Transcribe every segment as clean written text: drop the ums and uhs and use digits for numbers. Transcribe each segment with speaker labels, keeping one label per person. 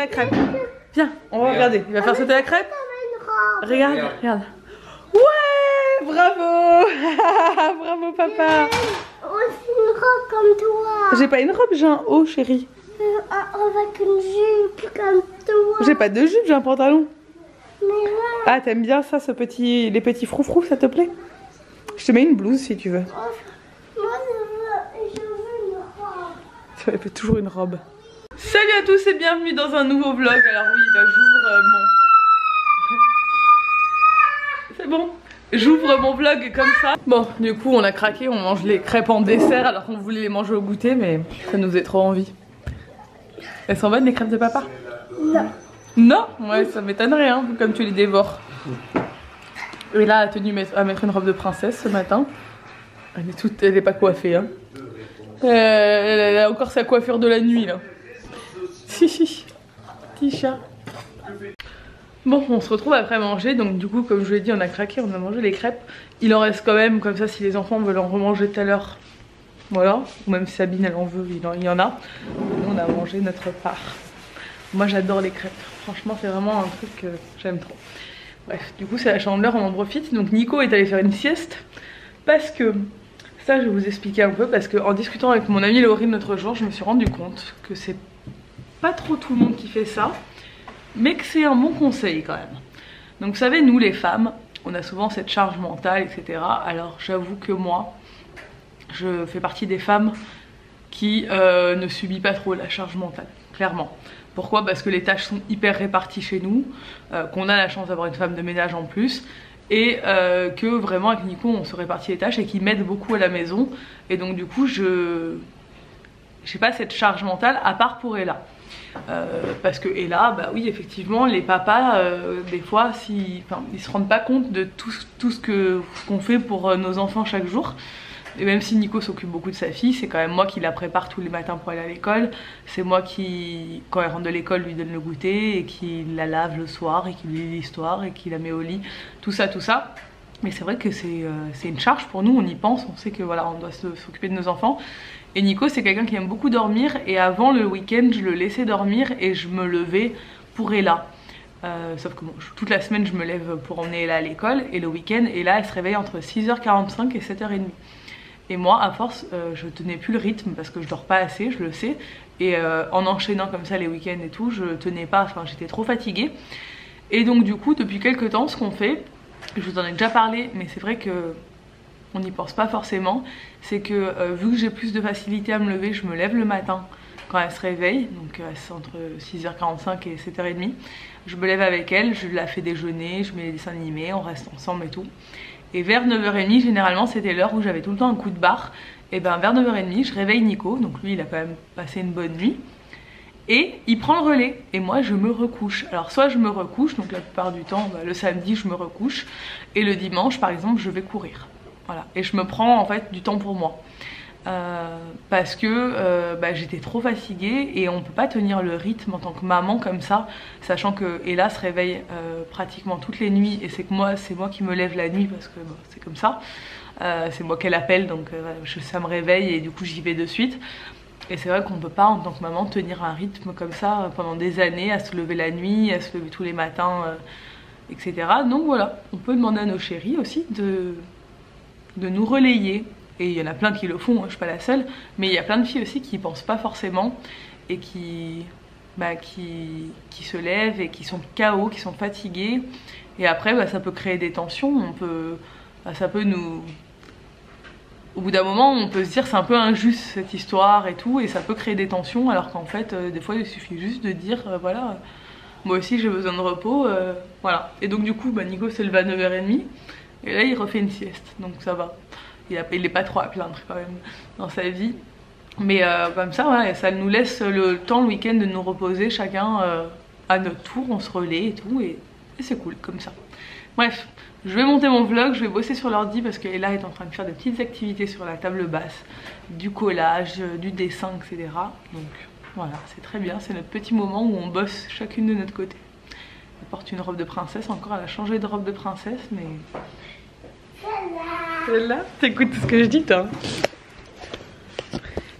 Speaker 1: la crêpe. Viens, on va regarder. Il va faire sauter la crêpe. Regarde, regarde. Ouais, bravo. Bravo papa.
Speaker 2: Aussi une robe comme toi.
Speaker 1: J'ai pas une robe, j'ai un haut chérie.
Speaker 2: Avec une jupe comme toi.
Speaker 1: J'ai pas de jupe, j'ai un pantalon.
Speaker 2: Mais ouais.
Speaker 1: Ah, t'aimes bien ça, les petits froufrous, ça te plaît? Je te mets une blouse si tu veux.
Speaker 2: Moi je veux une robe.
Speaker 1: Ça fait toujours une robe. Salut à tous et bienvenue dans un nouveau vlog. Alors oui, là j'ouvre mon... C'est bon, j'ouvre mon vlog comme ça. Bon, du coup on a craqué, on mange les crêpes en dessert alors qu'on voulait les manger au goûter, mais ça nous est trop envie. Elles sont bonnes les crêpes de papa?
Speaker 2: Non.
Speaker 1: Non? Ouais, ça m'étonnerait hein, comme tu les dévores. Et là, elle a tenu à mettre une robe de princesse ce matin. Elle est pas coiffée hein. Elle a encore sa coiffure de la nuit là. Petit chat. Bon, on se retrouve après manger. Donc du coup, comme je vous l'ai dit, on a craqué, on a mangé les crêpes. Il en reste quand même, comme ça si les enfants veulent en remanger tout à l'heure. Voilà, ou même si Sabine elle en veut, il y en a. Nous on a mangé notre part. Moi j'adore les crêpes. Franchement c'est vraiment un truc que j'aime trop. Bref, du coup c'est la chandeleur, on en profite. Donc Nico est allé faire une sieste. Parce que... Ça je vais vous expliquer un peu parce qu'en discutant avec mon amie Laurine l'autre jour, je me suis rendu compte que c'est pas trop tout le monde qui fait ça, mais que c'est un bon conseil quand même. Donc vous savez, nous les femmes, on a souvent cette charge mentale, etc. Alors j'avoue que moi, je fais partie des femmes qui ne subit pas trop la charge mentale, clairement. Pourquoi? Parce que les tâches sont hyper réparties chez nous, qu'on a la chance d'avoir une femme de ménage en plus. Et que vraiment avec Nico on se répartit les tâches et qu'il m'aide beaucoup à la maison. Et donc du coup j'ai pas cette charge mentale à part pour Ella. Parce que Ella, bah oui effectivement les papas des fois ils se rendent pas compte de tout ce qu'on fait pour nos enfants chaque jour. Et même si Nico s'occupe beaucoup de sa fille, c'est quand même moi qui la prépare tous les matins pour aller à l'école. C'est moi qui, quand elle rentre de l'école, lui donne le goûter et qui la lave le soir et qui lui lit l'histoire et qui la met au lit. Tout ça, tout ça. Mais c'est vrai que c'est une charge pour nous, on y pense, on sait que voilà, on doit s'occuper de nos enfants. Et Nico, c'est quelqu'un qui aime beaucoup dormir et avant le week-end, je le laissais dormir et je me levais pour Ella. Sauf que bon, toute la semaine, je me lève pour emmener Ella à l'école et le week-end, Ella, elle se réveille entre 6h45 et 7h30. Et moi, à force, je tenais plus le rythme parce que je dors pas assez, je le sais. Et en enchaînant comme ça les week-ends et tout, je tenais pas, enfin j'étais trop fatiguée. Et donc du coup, depuis quelques temps, ce qu'on fait, je vous en ai déjà parlé, mais c'est vrai que on n'y pense pas forcément, c'est que vu que j'ai plus de facilité à me lever, je me lève le matin quand elle se réveille, donc c'est entre 6h45 et 7h30. Je me lève avec elle, je la fais déjeuner, je mets les dessins animés, on reste ensemble et tout. Et vers 9h30, généralement c'était l'heure où j'avais tout le temps un coup de barre. Et ben vers 9h30, je réveille Nico, donc lui il a quand même passé une bonne nuit. Et il prend le relais, et moi je me recouche. Alors soit je me recouche, donc la plupart du temps, le samedi je me recouche. Et le dimanche par exemple, je vais courir. Voilà, et je me prends en fait du temps pour moi. Parce que j'étais trop fatiguée et on peut pas tenir le rythme en tant que maman comme ça, sachant que Ella se réveille pratiquement toutes les nuits et c'est moi qui me lève la nuit parce que bon, c'est comme ça, c'est moi qu'elle appelle donc ça me réveille et du coup j'y vais de suite. Et c'est vrai qu'on peut pas en tant que maman tenir un rythme comme ça pendant des années, à se lever la nuit, à se lever tous les matins, etc. Donc voilà, on peut demander à nos chéris aussi de nous relayer. Et il y en a plein qui le font, hein, je suis pas la seule, mais il y a plein de filles aussi qui y pensent pas forcément et qui se lèvent et qui sont KO, qui sont fatiguées. Et après ça peut créer des tensions, ça peut nous... Au bout d'un moment on peut se dire c'est un peu injuste cette histoire et tout, et ça peut créer des tensions alors qu'en fait des fois il suffit juste de dire voilà, moi aussi j'ai besoin de repos, voilà. Et donc du coup Nico se lève à 9h30 et là il refait une sieste, donc ça va. Il est pas trop à plaindre quand même dans sa vie. Mais comme ça, voilà, ça nous laisse le temps le week-end de nous reposer chacun à notre tour, on se relaie et tout. Et c'est cool comme ça. Bref, je vais monter mon vlog, je vais bosser sur l'ordi parce qu'Ella est en train de faire des petites activités sur la table basse. Du collage, du dessin, etc. Donc voilà, c'est très bien, c'est notre petit moment où on bosse chacune de notre côté. Elle porte une robe de princesse, encore elle a changé de robe de princesse, mais... Celle-là, t'écoutes tout ce que je dis toi.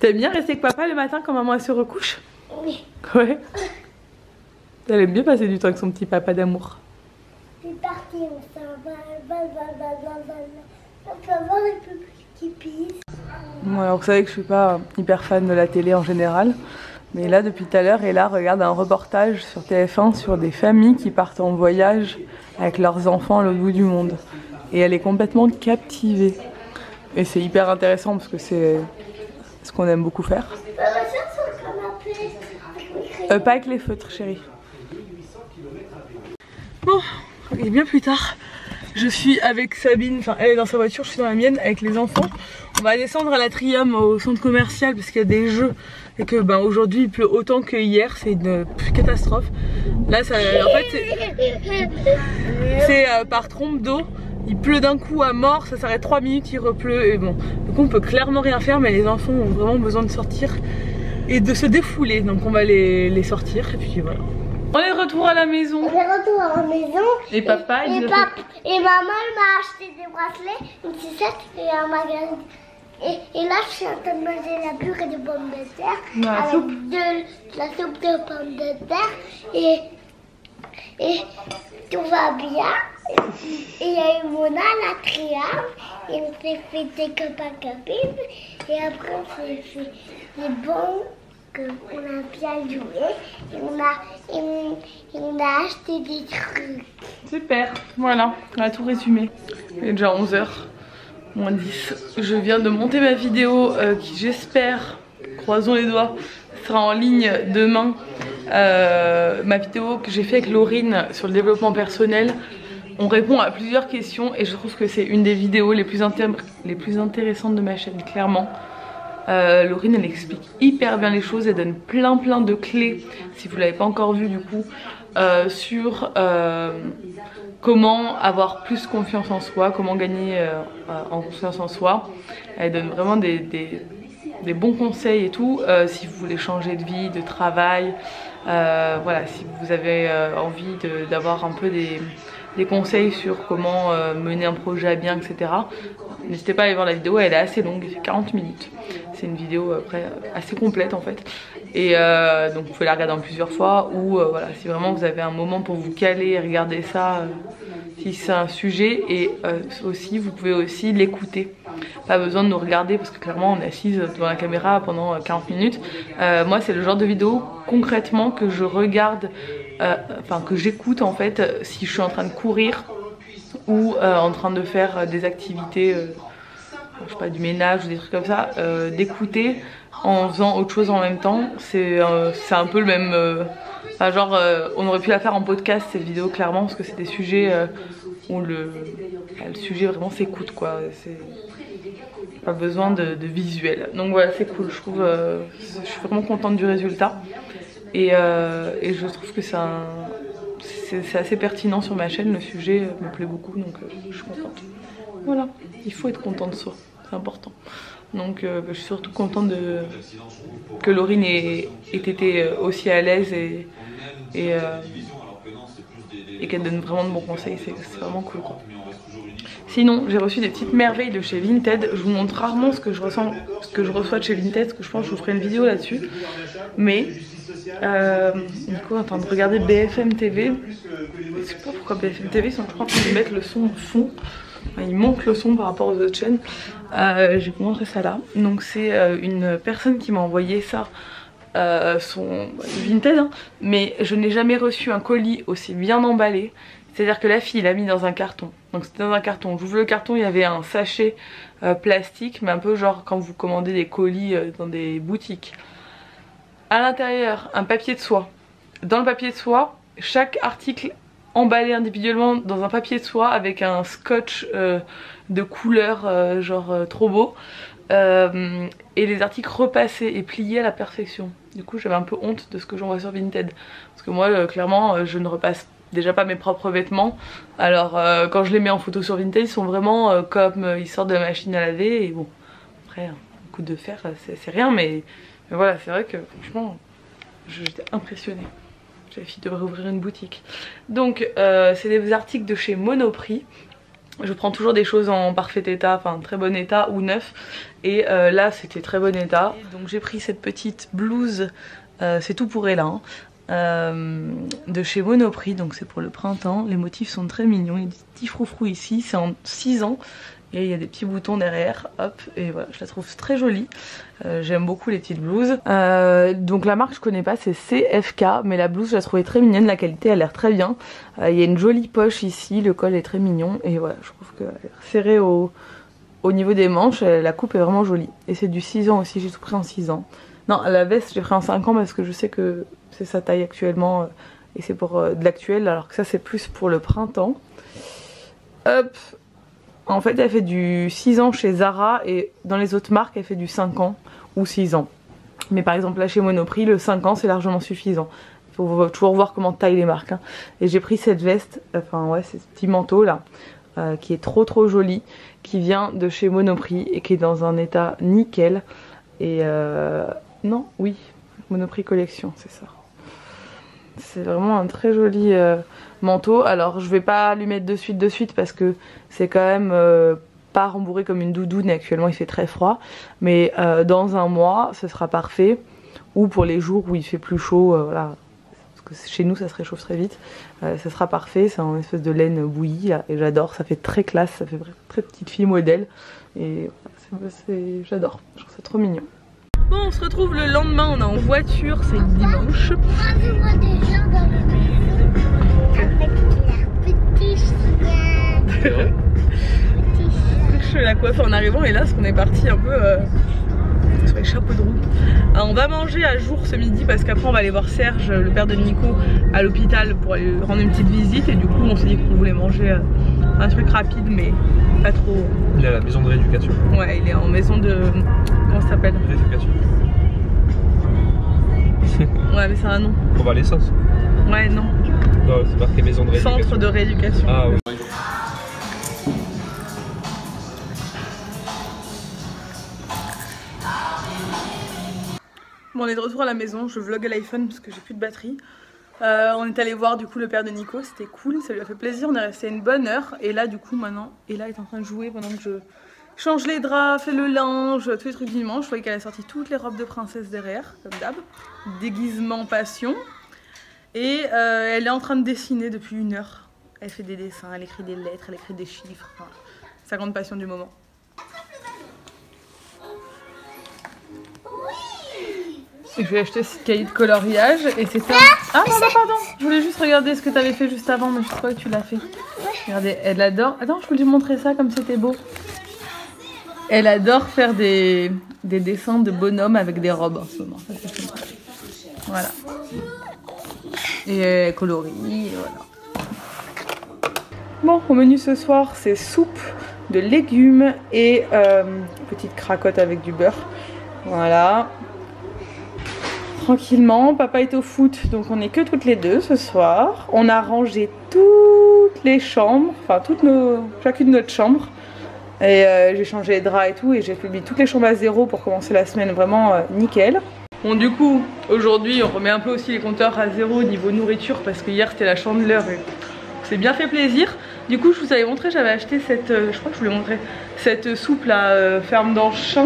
Speaker 1: T'aimes bien rester avec papa le matin quand maman elle se recouche?
Speaker 2: Oui.
Speaker 1: Ouais. Elle aime bien passer du temps avec son petit papa d'amour.
Speaker 2: C'est parti, on s'en va. On peut voir les petits qui pissent.
Speaker 1: Bon, alors vous savez que je suis pas hyper fan de la télé en général. Mais là, depuis tout à l'heure, Ella regarde un reportage sur TF1 sur des familles qui partent en voyage avec leurs enfants à l'autre bout du monde. Et elle est complètement captivée. Et c'est hyper intéressant parce que c'est ce qu'on aime beaucoup faire. Pas avec les feutres, chérie. Bon, et bien plus tard, je suis avec Sabine, enfin elle est dans sa voiture, je suis dans la mienne avec les enfants. On va descendre à l'Atrium au centre commercial parce qu'il y a des jeux et que aujourd'hui il pleut autant que hier, c'est une catastrophe. Là, ça, en fait, c'est par trompe d'eau. Il pleut d'un coup à mort, ça s'arrête 3 minutes, il repleut et bon. Donc on peut clairement rien faire, mais les enfants ont vraiment besoin de sortir et de se défouler. Donc on va les sortir et puis voilà. On est de retour à la maison.
Speaker 2: On est de retour à la maison.
Speaker 1: Et papa,
Speaker 2: et maman elle m'a acheté des bracelets, une sucette et un magasin. Et là je suis en train de manger la purée de pommes de terre avec de la soupe de pommes de terre et tout va bien. Et il y a eu Mona à l'Atrium et on s'est fait des copains-copines et après on s'est fait des bons qu'on a bien joué et on a acheté des trucs.
Speaker 1: Super, voilà, on a tout résumé. Il est déjà 11h, moins 10. Je viens de monter ma vidéo qui j'espère, croisons les doigts, sera en ligne demain. Ma vidéo que j'ai fait avec Laurine sur le développement personnel. On répond à plusieurs questions et je trouve que c'est une des vidéos les plus intéressantes de ma chaîne, clairement. Laurine elle explique hyper bien les choses, elle donne plein de clés, si vous l'avez pas encore vu du coup, sur comment avoir plus confiance en soi, comment gagner en confiance en soi. Elle donne vraiment des bons conseils et tout, si vous voulez changer de vie, de travail, voilà, si vous avez envie d'avoir un peu des conseils sur comment mener un projet à bien, etc. N'hésitez pas à aller voir la vidéo, elle est assez longue, elle fait 40 minutes. C'est une vidéo après assez complète en fait. Et donc vous pouvez la regarder en plusieurs fois ou voilà, si vraiment vous avez un moment pour vous caler et regarder ça, si c'est un sujet. Et aussi vous pouvez aussi l'écouter. Pas besoin de nous regarder parce que clairement on est assise devant la caméra pendant 40 minutes. Moi c'est le genre de vidéo concrètement que je regarde, enfin que j'écoute en fait si je suis en train de courir ou en train de faire des activités, je sais pas, du ménage ou des trucs comme ça, d'écouter en faisant autre chose en même temps, c'est un peu le même, enfin, genre on aurait pu la faire en podcast cette vidéo clairement parce que c'est des sujets où le sujet vraiment s'écoute quoi, c'est pas besoin de visuel. Donc voilà, c'est cool, je trouve, je suis vraiment contente du résultat et je trouve que c'est assez pertinent sur ma chaîne, le sujet me plaît beaucoup donc je suis contente. Voilà, il faut être content de soi, c'est important. Donc je suis surtout contente que Laurine ait été aussi à l'aise et qu'elle donne vraiment de bons conseils, c'est vraiment cool quoi. Sinon j'ai reçu des petites merveilles de chez Vinted. Je vous montre rarement ce que je reçois de chez Vinted, parce que je pense que je vous ferai une vidéo là-dessus. Mais Nico est en train de regarder BFM TV. Je sais pas pourquoi BFM TV sont en train de mettre le son au fond. Il manque le son par rapport aux autres chaînes. Je vais vous montrer ça là. Donc c'est une personne qui m'a envoyé ça, son Vinted, hein, mais je n'ai jamais reçu un colis aussi bien emballé. C'est-à-dire que la fille l'a mis dans un carton. Donc c'était dans un carton. J'ouvre le carton, il y avait un sachet plastique, mais un peu genre quand vous commandez des colis dans des boutiques. À l'intérieur, un papier de soie. Dans le papier de soie, chaque article emballé individuellement dans un papier de soie avec un scotch de couleur genre trop beau. Et les articles repassés et pliés à la perfection. Du coup j'avais un peu honte de ce que j'envoie sur Vinted. Parce que moi clairement je ne repasse déjà pas mes propres vêtements. Alors quand je les mets en photo sur Vinted, ils sont vraiment comme ils sortent de la machine à laver. Et bon, après un coup de fer c'est rien, mais voilà, c'est vrai que franchement j'étais impressionnée. La fille devrait ouvrir une boutique. Donc c'est des articles de chez Monoprix. Je prends toujours des choses en parfait état, enfin très bon état ou neuf. Et là c'était très bon état. Donc j'ai pris cette petite blouse, c'est tout pour Ella, hein. de chez Monoprix, donc c'est pour le printemps. Les motifs sont très mignons, il y a des petits froufrous ici, c'est en 6 ans. Et il y a des petits boutons derrière, hop, et voilà, je la trouve très jolie. J'aime beaucoup les petites blouses. Donc la marque je connais pas, c'est CFK, mais la blouse je la trouvais très mignonne, la qualité a l'air très bien. Il y a une jolie poche ici, le col est très mignon, et voilà, je trouve qu'elle est serrée au niveau des manches, la coupe est vraiment jolie. Et c'est du 6 ans aussi, j'ai tout pris en 6 ans. Non, la veste j'ai pris en 5 ans parce que je sais que c'est sa taille actuellement, et c'est pour de l'actuel, alors que ça c'est plus pour le printemps. Hop. En fait elle fait du 6 ans chez Zara et dans les autres marques elle fait du 5 ans ou 6 ans. Mais par exemple là chez Monoprix le 5 ans c'est largement suffisant. Il faut toujours voir comment taillent les marques. Hein. Et j'ai pris cette veste, enfin ouais c'est ce petit manteau là, qui est trop joli, qui vient de chez Monoprix et qui est dans un état nickel. Et non, oui, Monoprix Collection c'est ça. C'est vraiment un très joli manteau. Alors je vais pas lui mettre de suite parce que c'est quand même pas rembourré comme une doudoune et actuellement il fait très froid. Mais dans un mois ce sera parfait. Ou pour les jours où il fait plus chaud, voilà. Parce que chez nous ça se réchauffe très vite. Ça sera parfait, c'est une espèce de laine bouillie là, et j'adore, ça fait très classe, ça fait très petite fille modèle. Et j'adore, je trouve ça trop mignon. Bon, on se retrouve le lendemain, on est en voiture, c'est dimanche.
Speaker 2: Moi, je vois des gens dans le maison avec leur petit chien.
Speaker 1: Je fais la coiffe en arrivant et là, on est parti un peu sur les chapeaux de roue. Alors, on va manger à jour ce midi parce qu'après on va aller voir Serge, le père de Nico, à l'hôpital pour aller lui rendre une petite visite. Et du coup, on s'est dit qu'on voulait manger un truc rapide mais pas trop.
Speaker 3: Il est à la maison de rééducation.
Speaker 1: Ouais, il est en maison de... Comment ça s'appelle?
Speaker 3: Rééducation.
Speaker 1: Ouais, mais c'est un nom.
Speaker 3: Convalescence.
Speaker 1: Ouais, non.
Speaker 3: Non, c'est marqué maison de rééducation.
Speaker 1: Centre de rééducation.
Speaker 3: Ah oui.
Speaker 1: Bon, on est de retour à la maison, je vlog à l'iPhone parce que j'ai plus de batterie. On est allé voir du coup le père de Nico, c'était cool, ça lui a fait plaisir, on est resté une bonne heure. Et là du coup maintenant, Ella est en train de jouer pendant que je change les draps, fais le linge, tous les trucs du dimanche. Je voyais qu'elle a sorti toutes les robes de princesse derrière, comme d'hab. Déguisement passion. Et elle est en train de dessiner depuis 1 heure. Elle fait des dessins, elle écrit des lettres, elle écrit des chiffres. Enfin, sa grande passion du moment. Et je vais acheter ce cahier de coloriage et c'est un... Ah pardon, je voulais juste regarder ce que tu avais fait juste avant, mais je crois que tu l'as fait. Regardez, elle adore... Attends, je peux lui montrer ça comme c'était beau. Elle adore faire des dessins de bonhommes avec des robes en ce moment. Ça, c'est sympa. Voilà. Et elle colorie, et voilà. Bon, au menu ce soir, c'est soupe de légumes et petite cracotte avec du beurre. Voilà. Tranquillement, papa est au foot, donc on n'est que toutes les deux ce soir. On a rangé toutes les chambres, enfin chacune notre chambre. Et j'ai changé les draps et tout, et j'ai mis toutes les chambres à 0 pour commencer la semaine vraiment nickel. Bon, du coup, aujourd'hui, on remet un peu aussi les compteurs à 0 au niveau nourriture parce que hier c'était la chandeleur et on s'est bien fait plaisir. Du coup, je vous avais montré, j'avais acheté cette, je crois que je vous l'ai montré, cette soupe là, ferme d'Anchin.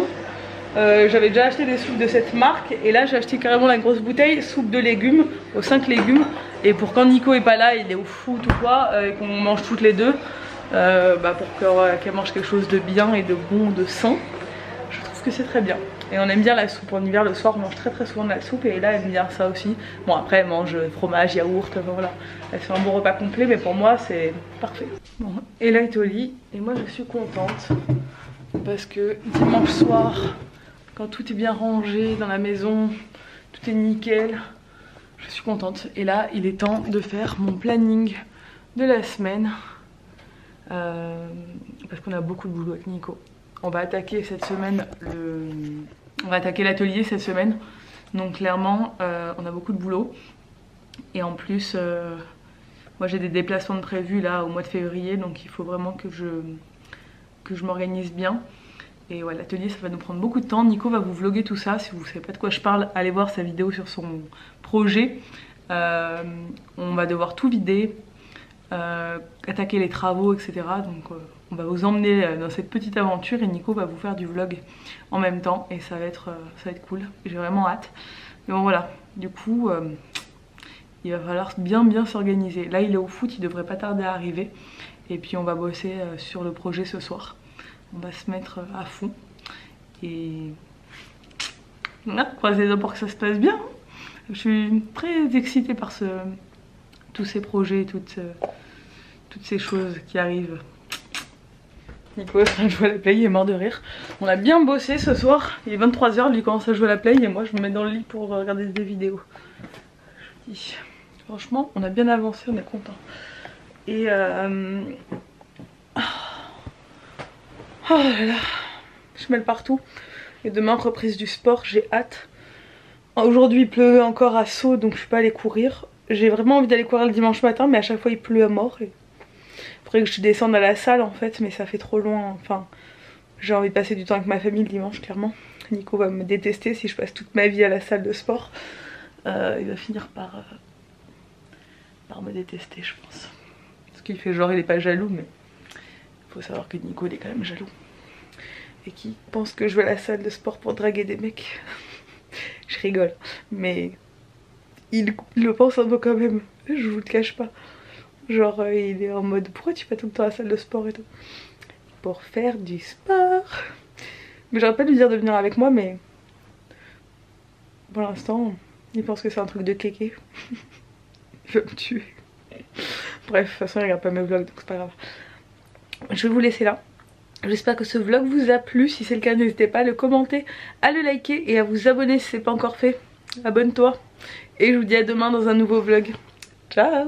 Speaker 1: J'avais déjà acheté des soupes de cette marque et là j'ai acheté carrément la grosse bouteille soupe de légumes aux 5 légumes, et pour quand Nico est pas là, il est au foot ou quoi, et qu'on mange toutes les deux, pour qu'elle mange quelque chose de bien et de bon, de sain. Je trouve que c'est très bien et on aime bien la soupe. En hiver le soir on mange très souvent de la soupe et là elle aime bien ça aussi. Bon, après elle mange fromage, yaourt, voilà, elle fait un bon repas complet, mais pour moi c'est parfait. Bon, et là est au lit et moi je suis contente parce que dimanche soir, quand tout est bien rangé dans la maison, tout est nickel, je suis contente. Et là, il est temps de faire mon planning de la semaine. Parce qu'on a beaucoup de boulot avec Nico. On va attaquer cette semaine, on va attaquer l'atelier cette semaine. Donc clairement, on a beaucoup de boulot. Et en plus, moi j'ai des déplacements de prévus là au mois de février. Donc il faut vraiment que je m'organise bien. Et ouais, l'atelier ça va nous prendre beaucoup de temps. Nico va vous vlogger tout ça. Si vous ne savez pas de quoi je parle, allez voir sa vidéo sur son projet. On va devoir tout vider, attaquer les travaux, etc. Donc on va vous emmener dans cette petite aventure et Nico va vous faire du vlog en même temps. Et ça va être cool. J'ai vraiment hâte. Mais bon voilà, du coup, il va falloir bien s'organiser. Là il est au foot, il devrait pas tarder à arriver. Et puis on va bosser sur le projet ce soir. On va se mettre à fond. Et voilà, croisez les doigts pour que ça se passe bien. Je suis très excitée par tous ces projets, toutes ces choses qui arrivent. Nico est en train de jouer à la play, il est mort de rire. On a bien bossé ce soir, il est 23 h, lui commence à jouer à la play et moi je me mets dans le lit pour regarder des vidéos. Je dis, franchement on a bien avancé, on est content. Et oh là là, je mêle partout. Et demain reprise du sport, j'ai hâte. Aujourd'hui il pleut encore à Sceaux donc je suis pas allée courir. J'ai vraiment envie d'aller courir le dimanche matin mais à chaque fois il pleut à mort. Et faudrait que je descende à la salle en fait mais ça fait trop loin. Enfin j'ai envie de passer du temps avec ma famille le dimanche clairement. Nico va me détester si je passe toute ma vie à la salle de sport. Il va finir par me détester je pense. Parce qu'il fait genre il est pas jaloux mais faut savoir que Nico il est quand même jaloux. Et qui pense que je vais à la salle de sport pour draguer des mecs. Je rigole, mais il le pense un peu quand même, je vous le cache pas. Genre il est en mode pourquoi tu vas tout le temps à la salle de sport et tout. Pour faire du sport. Mais j'aurais pas dû lui dire de venir avec moi mais pour l'instant il pense que c'est un truc de kéké. Il veut me tuer. Bref, de toute façon il regarde pas mes vlogs donc c'est pas grave. Je vais vous laisser là. J'espère que ce vlog vous a plu, si c'est le cas n'hésitez pas à le commenter, à le liker et à vous abonner si c'est pas encore fait. Abonne-toi et je vous dis à demain dans un nouveau vlog. Ciao.